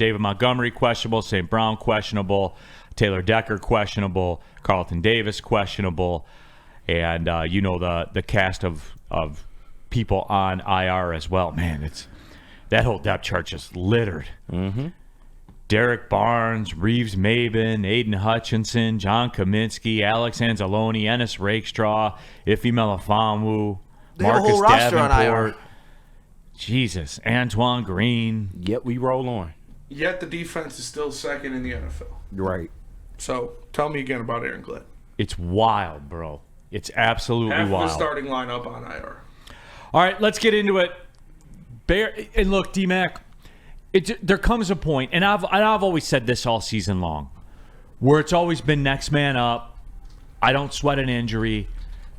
David Montgomery questionable, St. Brown questionable, Taylor Decker questionable, Carlton Davis questionable, and the cast of people on IR as well. Man, that whole depth chart just littered. Mm-hmm. Derek Barnes, Reeves Maben, Aiden Hutchinson, John Kaminsky, Alex Anzalone, Ennis Rakestraw, Ife Melifonwu, Marcus Davenport. Jesus, Antoine Green. Yep, we roll on. Yet the defense is still second in the NFL. Right. So tell me again about Aaron Glenn. It's wild, bro. It's absolutely Half wild. Half the starting lineup on IR. All right, let's get into it. And look, D-Mac, there comes a point, and I've always said this all season long, where it's always been next man up. I don't sweat an injury.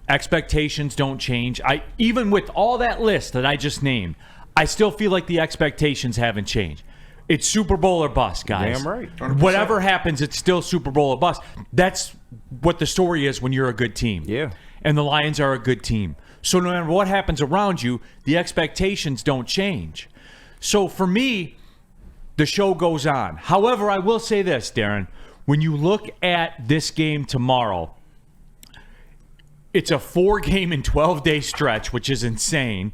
Expectations don't change. Even with all that list that I just named, I still feel like the expectations haven't changed. It's Super Bowl or bust, guys. Damn right. 100%. Whatever happens, it's still Super Bowl or bust. That's what the story is when you're a good team. Yeah. And the Lions are a good team. So no matter what happens around you, the expectations don't change. So for me, the show goes on. However, I will say this, Darren. When you look at this game tomorrow, it's a 4-game and 12-day stretch, which is insane.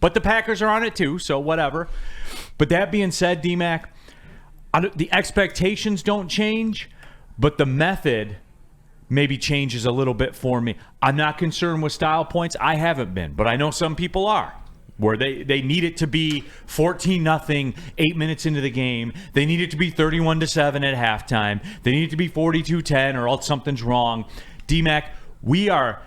But the Packers are on it too, so whatever. But that being said, D-Mac, the expectations don't change, but the method maybe changes a little bit for me. I'm not concerned with style points. I haven't been, but I know some people are, where they need it to be 14-0, 8 minutes into the game. They need it to be 31-7 at halftime. They need it to be 42-10 or else something's wrong. D-Mac, we are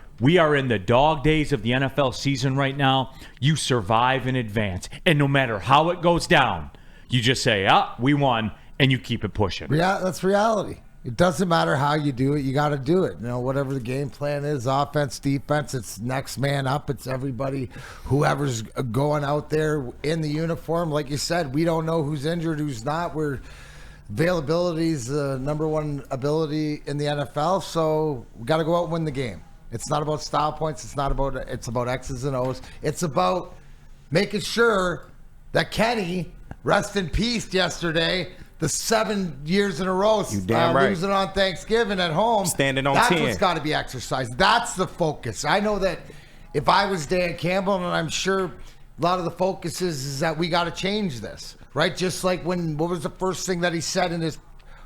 in the dog days of the NFL season right now. You survive in advance. And no matter how it goes down, you just say, we won, and you keep it pushing. Yeah, that's reality. It doesn't matter how you do it. You got to do it. Whatever the game plan is, offense, defense, it's next man up. It's everybody, whoever's going out there in the uniform. Like you said, we don't know who's injured, who's not. Availability is the number one ability in the NFL, so we got to go out and win the game. It's not about style points. It's about X's and O's. It's about making sure that Kenny, rest in peace yesterday, the 7 years in a row, right. losing on Thanksgiving at home. Standing on that's 10. What's got to be exercised. That's the focus. I know that if I was Dan Campbell, and I'm sure a lot of the focus is that we got to change this, right? Just like what was the first thing that he said in his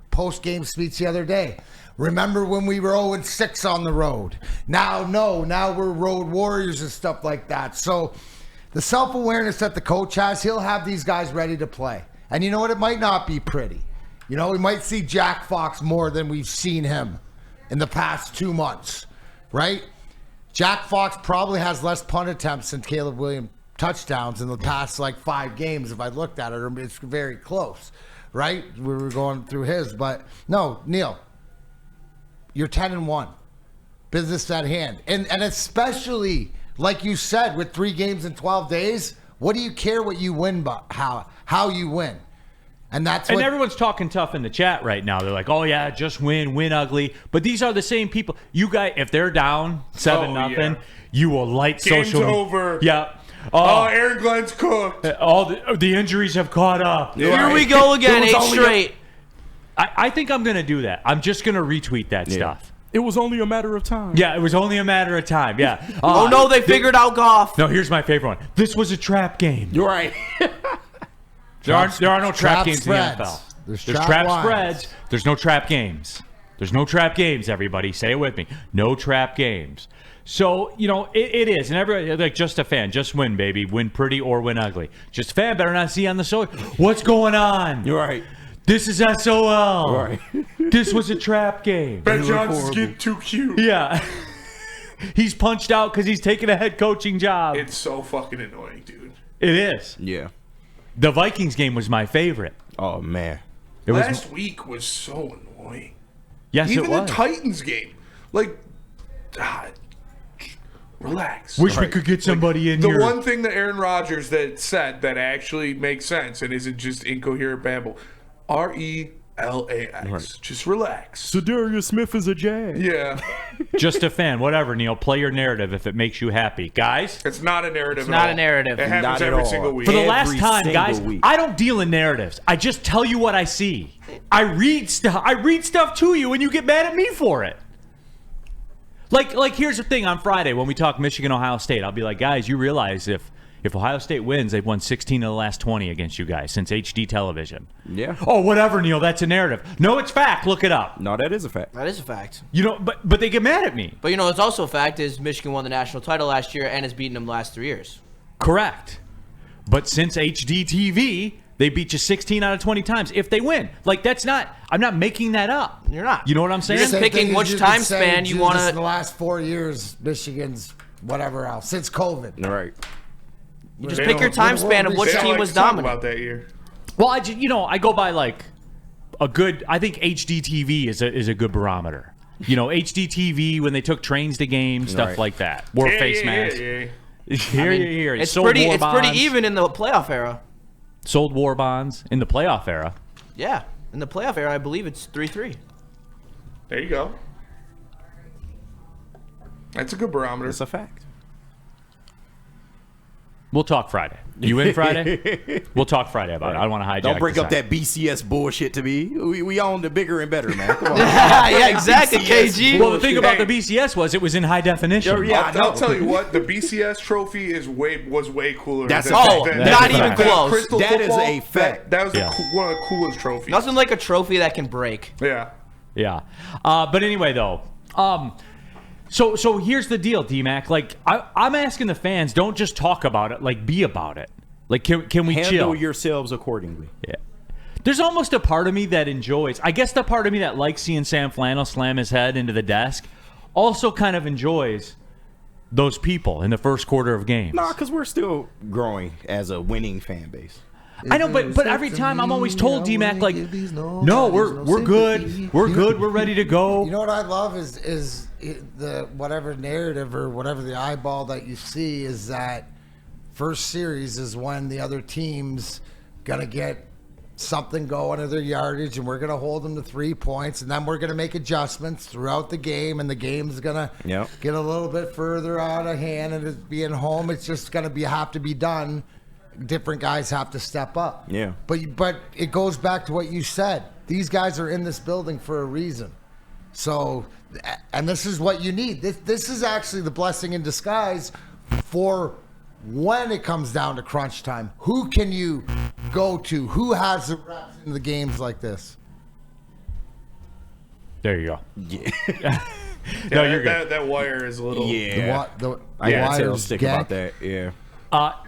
post-game speech the other day? Remember when we were 0-6 on the road? Now we're road warriors and stuff like that. So the self-awareness that the coach has, he'll have these guys ready to play. And you know what? It might not be pretty. We might see Jack Fox more than we've seen him in the past 2 months, right? Jack Fox probably has less punt attempts than Caleb Williams touchdowns in the past 5 games. If I looked at it, it's very close, right? We were going through his, but no, Neal, you're 10-1, business at hand, and especially like you said, with 3 games in 12 days, what do you care what you win, but how you win? And everyone's talking tough in the chat right now. They're like, "Oh yeah, just win ugly." But these are the same people. You guys, if they're down 7-0, you will light Game's social. over. Yeah. Aaron Glenn's cooked. All the injuries have caught up. Here we go again, 8 straight. I think I'm going to do that. I'm just going to retweet that stuff. It was only a matter of time. Yeah, it was only a matter of time. Yeah. Oh, no, they figured out Goff. No, here's my favorite one. This was a trap game. You're right. There are no trap games spreads. in the NFL. There's trap lines. spreads. There's no trap games. There's no trap games, everybody. Say it with me. No trap games. So, it is. And everybody, just a fan. Just win, baby. Win pretty or win ugly. Just a fan better not see on the show. What's going on? You're right. This is SOL. Right. This was a trap game. Ben Johnson's getting too cute. Yeah. He's punched out because he's taking a head coaching job. It's so fucking annoying, dude. It is. Yeah. The Vikings game was my favorite. Oh, man. Last week was so annoying. Yes, Even it was. the Titans game. Relax. Wish we could get somebody in here. The one thing that Aaron Rodgers said that actually makes sense and isn't just incoherent babble. LAX. Right. Just relax. Darius Smith is a Jag. Yeah. Just a fan. Whatever, Neal. Play your narrative if it makes you happy. Guys, It's not a narrative. It's at not all. a narrative. It happens Not at every all. single week. for the Every last time, single guys, week. I don't deal in narratives. I just tell you what I see. I read stuff to you, and you get mad at me for it. Like here's the thing. On Friday, when we talk Michigan, Ohio State, I'll be like, guys, you realize if Ohio State wins, they've won 16 of the last 20 against you guys since HD television. Yeah. Oh, whatever, Neal. That's a narrative. No, it's fact. Look it up. No, that is a fact. That is a fact. You know, but they get mad at me. But it's also a fact is Michigan won the national title last year and has beaten them the last 3 years. Correct. But since HD TV, they beat you 16 out of 20 times if they win. Like, that's not, I'm not making that up. You're not. You know what I'm saying? You're just Same picking thing as which you've time been saying, span you Jesus, want in the to. last 4 years, Michigan's whatever else since COVID. Right. You just They pick your don't- time span of They which don't team like was to talk dominant. about that year. Well, I go by like a good, I think HD TV is a good barometer. HD TV when they took trains to games, stuff Right. like that. Wore face masks. Yeah. Here. It's Sold pretty. war It's pretty bonds. even in the playoff era. Sold war bonds in the playoff era. Yeah, in the playoff era, I believe it's 3-3. There you go. That's a good barometer. It's a fact. We'll talk Friday. You in Friday? We'll talk Friday about it. I don't want to hijack. Don't bring this up that BCS bullshit to me. We own the bigger and better, man. Come on. Yeah, exactly, BCS KG. Well, the thing about Hey. the BCS was it was in high definition. Yeah. I'll tell you what, the BCS trophy was way cooler. That's than a Oh, fact. That's not a even fact. close. Crystal That is football, a fact. That was Yeah. one of the coolest trophies. Nothing like a trophy that can break. Yeah. Yeah. But anyway, though, so here's the deal, D-Mac. Like, I'm asking the fans, don't just talk about it. Like, be about it. Like, can we Handle chill? yourselves accordingly. Yeah. There's almost a part of me that enjoys. I guess the part of me that likes seeing Sam Flannel slam his head into the desk also kind of enjoys those people in the first quarter of games. Nah, because we're still growing as a winning fan base. I know, but every time I'm always told, D-Mac, like, no, we're good. We're good. We're ready to go. You know what I love is the whatever narrative or whatever the eyeball that you see is that first series is when the other team's gonna get something going in their yardage, and we're gonna hold them to 3 points, and then we're gonna make adjustments throughout the game, and the game's gonna get a little bit further out of hand, and it being home, it's just gonna have to be done. Different guys have to step up. Yeah. But it goes back to what you said. These guys are in this building for a reason. So, and this is what you need. This is actually the blessing in disguise for when it comes down to crunch time. Who can you go to? Who has the reps in the games like this? There you go. Yeah. No, you're good. That wire is a little. Yeah. The I gotta tell wires Stick gag. about that. Yeah.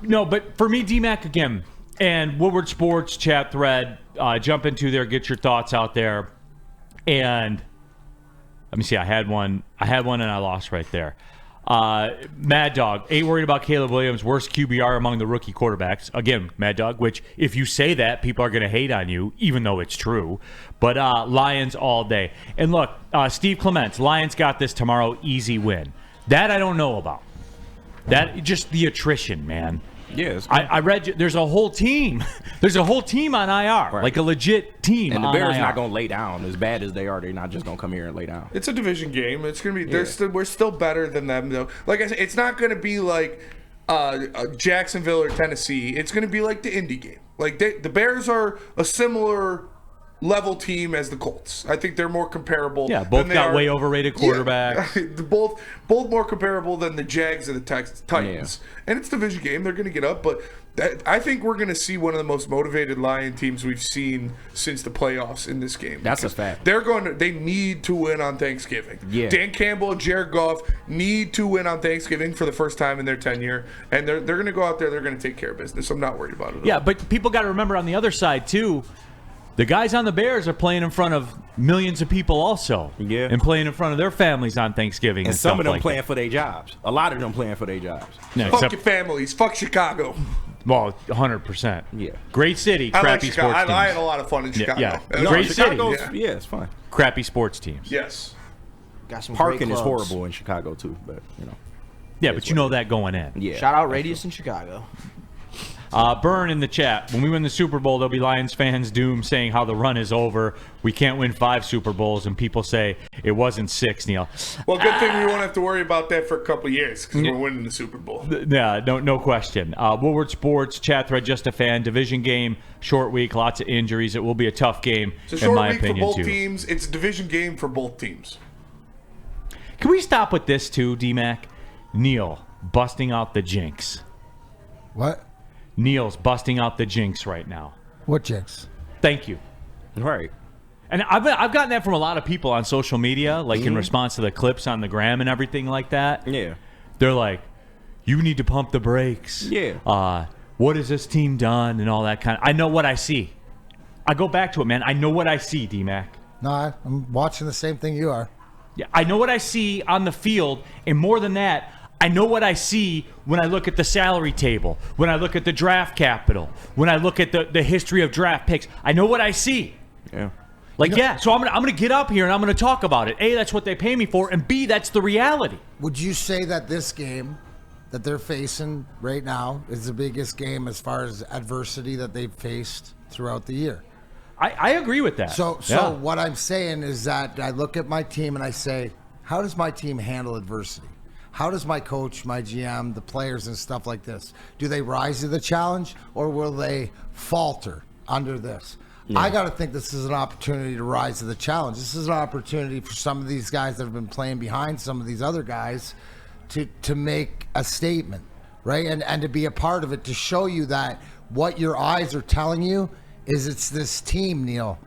No, but for me, D-Mac again, and Woodward Sports chat thread, jump into there, get your thoughts out there, and let me see. I had one and I lost right there. Mad Dog, ain't worried about Caleb Williams, worst QBR among the rookie quarterbacks. Again, Mad Dog, which if you say that, people are going to hate on you, even though it's true. But Lions all day. And look, Steve Clements, Lions got this tomorrow, easy win. That I don't know about. That just the attrition, man. Yes. I read there's a whole team. There's a whole team on IR, Right. like a legit team. And the on Bears IR. not gonna lay down as bad as they are. They're not just gonna come here and lay down. It's a division game. It's gonna be. Yeah. We're still better than them, though. Like I said, it's not gonna be like Jacksonville or Tennessee. It's gonna be like the Indy game. Like the Bears are a similar level team as the Colts. I think they're more comparable. Yeah, both than they got are- way overrated quarterbacks. Yeah, both more comparable than the Jags and the Titans. And it's a division game. They're going to get up, but I think we're going to see one of the most motivated Lion teams we've seen since the playoffs in this game. That's a Because fact. They need to win on Thanksgiving. Yeah. Dan Campbell and Jared Goff need to win on Thanksgiving for the first time in their tenure, and they're going to go out there. They're going to take care of business. I'm not worried about it. Yeah, but people got to remember on the other side too. The guys on the Bears are playing in front of millions of people also. Yeah. And playing in front of their families on Thanksgiving. And And some stuff of them like playing that. for their jobs. A lot of them playing for their jobs. No, Fuck except, your families. Fuck Chicago. well, 100%. Yeah. Great city, I like crappy Chicago. sports I had teams. a lot of fun in Chicago. yeah. That's Great awesome. city. Chicago's, Yeah. yeah, it's fine. Crappy sports teams. Yes. Got some Parking great is clubs. horrible in Chicago too, but Yeah, but you know that going in. yeah. Shout out Radius in Chicago. Burn in the chat. When we win the Super Bowl, there'll be Lions fans doomed saying how the run is over. We can't win 5 Super Bowls, and people say it wasn't 6, Neal. Well, good thing we won't have to worry about that for a couple of years because we're winning the Super Bowl. Yeah, no question. Woodward Sports, chat thread, just a fan. Division game, short week, lots of injuries. It will be a tough game, It's a in short my week for opinion, both too. teams. It's a division game for both teams. Can we stop with this, too, D-Mac? Neal busting out the jinx. What? Neal's busting out the jinx right now. What jinx? Thank you. Right. And I've gotten that from a lot of people on social media, like in response to the clips on the gram and everything like that. Yeah. They're like, you need to pump the brakes. Yeah. What has this team done and all that kind of. I know what I see. I go back to it, man. I know what I see, D-Mac. No, I'm watching the same thing you are. Yeah, I know what I see on the field, and more than that, I know what I see when I look at the salary table, when I look at the draft capital, when I look at the history of draft picks. I know what I see. Yeah. So I'm gonna get up here and I'm gonna talk about it. A, that's what they pay me for, and B, that's the reality. Would you say that this game that they're facing right now is the biggest game as far as adversity that they've faced throughout the year? I agree with that. So Yeah. what I'm saying is that I look at my team and I say, how does my team handle adversity? How does my coach, my GM, the players and stuff like this, do they rise to the challenge or will they falter under this? Yeah. I got to think this is an opportunity to rise to the challenge. This is an opportunity for some of these guys that have been playing behind some of these other guys to make a statement, right? And to be a part of it, to show you that what your eyes are telling you is it's this team, Neal.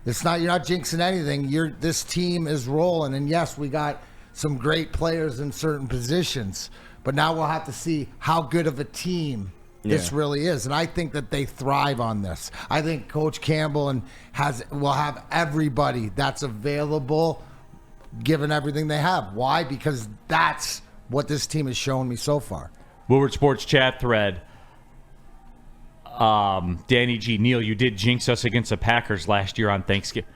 It's not, you're not jinxing anything. This team is rolling. And yes, we got some great players in certain positions, but now we'll have to see how good of a team this really is. And I think that they thrive on this. I think Coach Campbell will have everybody that's available given everything they have. Why? Because that's what this team has shown me so far. Woodward Sports chat thread. Danny G. Neal, you did jinx us against the Packers last year on Thanksgiving.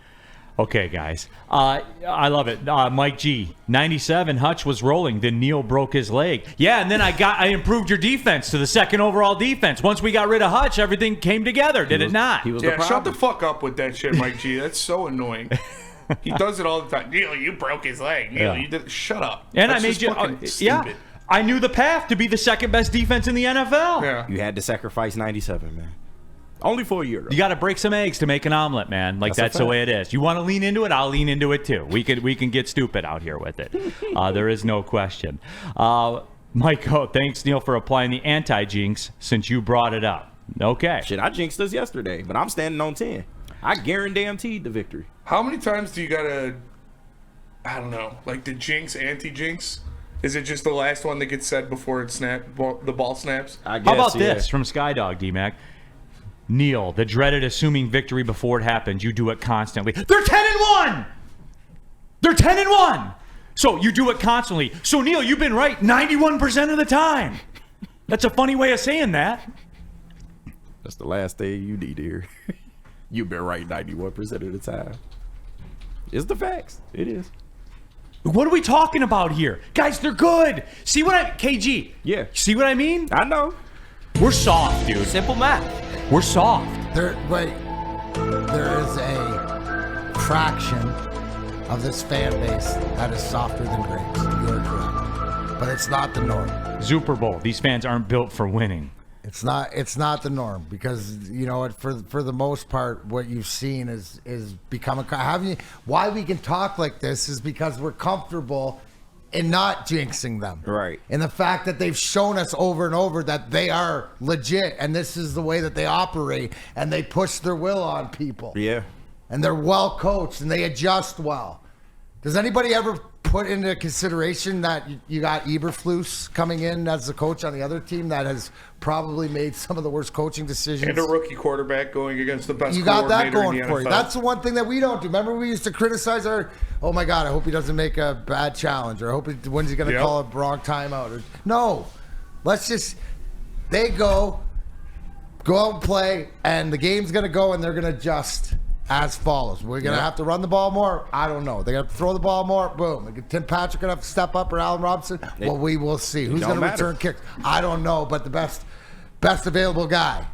Okay, guys. I love it. Mike G. 97, Hutch was rolling. Then Neal broke his leg. Yeah, and then I improved your defense to the 2nd overall defense. Once we got rid of Hutch, everything came together, did it not? He was Yeah, shut the fuck up with that shit, Mike G. That's so annoying. He does it all the time. Neal, you broke his leg. Neal, you did. Shut up. And That's I made just you. fucking Yeah. stupid. I knew the path to be the 2nd best defense in the NFL. Yeah. You had to sacrifice 97, man. Only for a year, though. You got to break some eggs to make an omelet, man. Like That's that's a the way fact. it is. You want to lean into it? I'll lean into it too. We can get stupid out here with it. There is no question. Mike, thanks Neal for applying the anti-jinx since you brought it up. Okay. Shit, I jinxed us yesterday, but I'm standing on 10. I guaranteed the victory. How many times do you gotta, I don't know, like the jinx, anti-jinx? Is it just the last one that gets said before the ball snaps? I guess, How about this from Skydog, D-Mac? Neal, the dreaded assuming victory before it happens. You do it constantly. They're 10-1. They're 10-1. So you do it constantly. So Neal, you've been right 91% of the time. That's a funny way of saying that. That's the last thing you need to hear. You've been right 91% of the time. It's the facts. It is. What are we talking about here? Guys, they're good. See what KG. Yeah. See what I mean? I know. We're soft, dude. Simple math. We're soft. There is a fraction of this fan base that is softer than grapes. You're correct. But it's not the norm. Super Bowl. These fans aren't built for winning. It's not the norm because you know what, for the most part what you've seen is become why we can talk like this is because we're comfortable in not jinxing them. Right. And the fact that they've shown us over and over that they are legit and this is the way that they operate and they push their will on people. Yeah. And they're well coached and they adjust well. Does anybody ever put into consideration that you got Eberflus coming in as the coach on the other team that has probably made some of the worst coaching decisions? And a rookie quarterback going against the best You got that coordinator going in the for you. NFL. That's the one thing that we don't do. Remember, we used to criticize oh my God, I hope he doesn't make a bad challenge, or I hope when's he going to call a wrong timeout. Or, no, they go out and play, and the game's going to go, and they're going to adjust as follows. We're going to have to run the ball more. I don't know. They're going to throw the ball more. Boom. Tim Patrick going to have to step up, or Allen Robinson. Well, we will see. Who's going to return kicks? I don't know, but the best best available guy,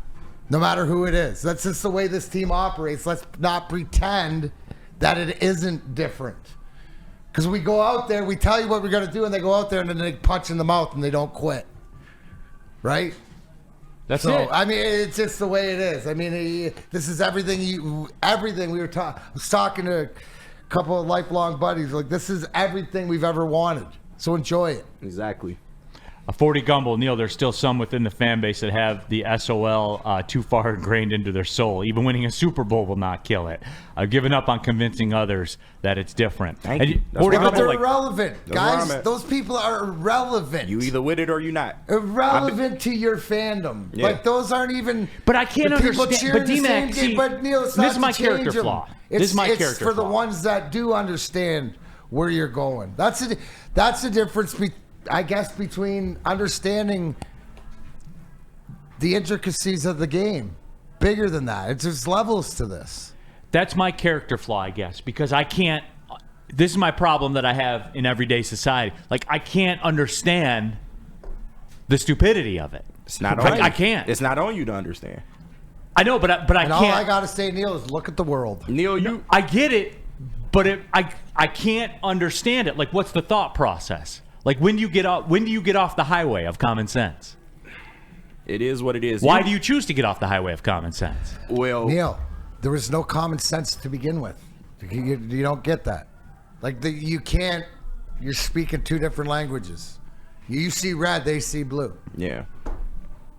no matter who it is. That's just the way this team operates. Let's not pretend that it isn't different. Because we go out there, we tell you what we're going to do, and they go out there and then they punch in the mouth and they don't quit. Right? That's it. I mean, it's just the way it is. I mean, this is everything we were talking. I was talking to a couple of lifelong buddies. Like, this is everything we've ever wanted. So enjoy it. Exactly. A 40 Gumble, Neal, there's still some within the fan base that have the SOL too far ingrained into their soul. Even winning a Super Bowl will not kill it. I've given up on convincing others that it's different. Thank you. That's 40 where I'm But Gumble, they're irrelevant, That's where I'm guys. at. Those people are irrelevant. You either with it or you not. Irrelevant to your fandom. Yeah. Like, those aren't even. But I can't the people understand- cheering but the same D-Mac, game. see, But Neal, it's this not is my to change character them. flaw. It's, This is my it's character for the flaw. ones that do understand where you're going. That's the difference, I guess, between understanding the intricacies of the game. Bigger than that. It's just levels to this. that's my character flaw, I guess, because I can't. This is my problem that I have in everyday society. Like, I can't understand the stupidity of it. It's not Like, on you. I can't. It's not on you to understand. I know, but I And can't. all I got to say, Neal, is look at the world. Neal, you I get it, but I can't understand it. Like, what's the thought process? Like, when do you get off the highway of common sense? it is what it is. Why do you choose to get off the highway of common sense? Well, Neal, there was no common sense to begin with. You don't get that. Like, you can't. You're speaking two different languages. You see red, they see blue. yeah.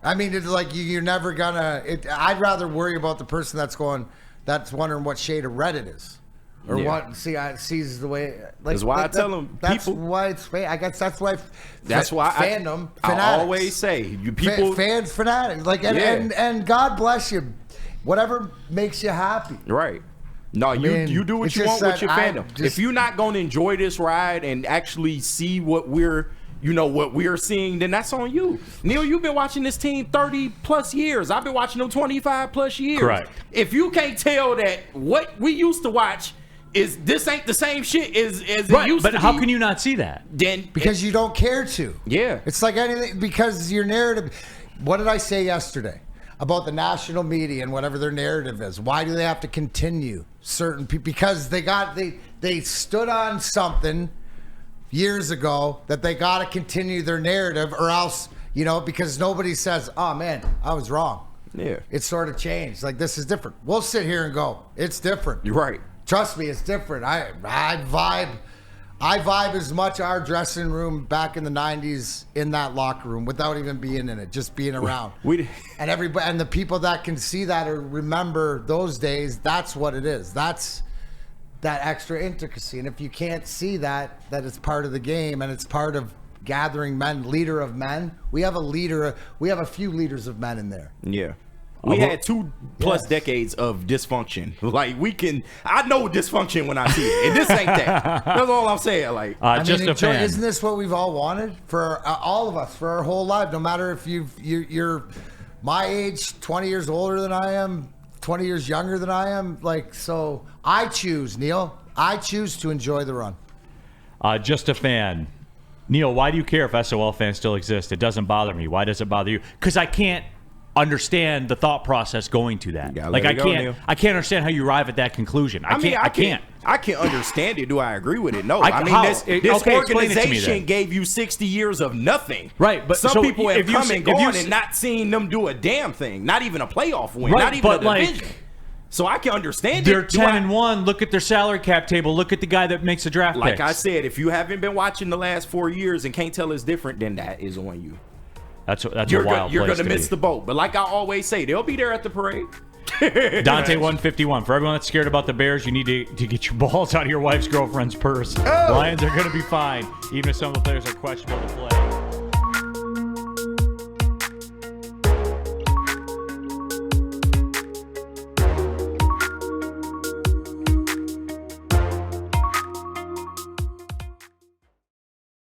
I mean, it's like you're never gonna. I'd rather worry about the person that's wondering what shade of red it is, or Yeah. what sees the way. Like, That's why I tell 'em, That's people- why it's. I guess that's why. That's why fandom. I fanatics. always say you people. fans fanatics. Like, and God bless you. Whatever makes you happy. Right. No, mean, you do what it's you want just with your that I fandom. just- If you're not going to enjoy this ride and actually see what we're seeing, then that's on you. Neal, you've been watching this team 30 plus years. I've been watching them 25 plus years. Correct. If you can't tell that what we used to watch is this ain't the same shit as it Right, used but to how be, can you not see that? then Because you don't care to. Yeah. It's like anything, because your narrative. What did I say yesterday about the national media and whatever their narrative is? Why do they have to continue certain people? Because they stood on something years ago that they got to continue their narrative, or else, because nobody says, oh man, I was wrong. Yeah. It's sort of changed. Like, this is different. We'll sit here and go, it's different. You're right. Trust me, it's different. I vibe as much our dressing room back in the 90s in that locker room without even being in it, just being around. And everybody, and the people that can see that or remember those days, that's what it is. That's that extra intricacy. And if you can't see that it's part of the game and it's part of gathering men, leader of men. We have a few leaders of men in there. Yeah. We had 2+ decades of dysfunction. Like, I know dysfunction when I see it. And this ain't that. That's all I'm saying. Like, Just a fan. Isn't this what we've all wanted for all of us for our whole life? No matter if you're my age, 20 years older than I am, 20 years younger than I am. Like, so I choose, Neal. I choose to enjoy the run. Just a fan. Neal, why do you care if SOL fans still exist? It doesn't bother me. Why does it bother you? Because I can't understand the thought process going to that. gotta Like, let it go, Neal. I can't understand how you arrive at that conclusion. I can't. I can understand it. Do I agree with it? No. How? This Okay, explain it to me organization then. gave you 60 years of nothing. Right, but some so people have if you come say- and if you gone say- and not seen them do a damn thing. Not even a playoff win. Right, Not even a but, like, division. So I can understand They're it. Do I- 10-1. Look at their salary cap table. Look at the guy that makes the draft Like picks. I said, if you haven't been watching the last 4 years and can't tell it's different, then that is on you. That's a You're wild going place to to miss be. the boat. But like I always say, they'll be there at the parade. Dante 151. For everyone that's scared about the Bears, you need to get your balls out of your wife's girlfriend's purse. Oh. Lions are going to be fine, even if some of the players are questionable to play.